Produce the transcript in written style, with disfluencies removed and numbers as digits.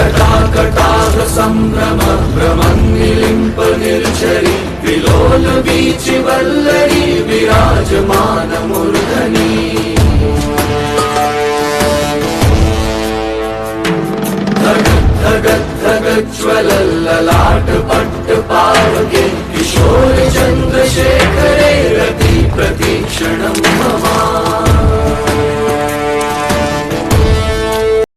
जटाकटाह सम्भ्रम भ्रमन्निलिम्प निर्झरि विलोल वीचि वल्लरी विराजमान मूर्धनि धगज्ज्वलल्ललाट पट्टपावके किशोर चन्द्रशेखरे रति प्रतीक्षणम्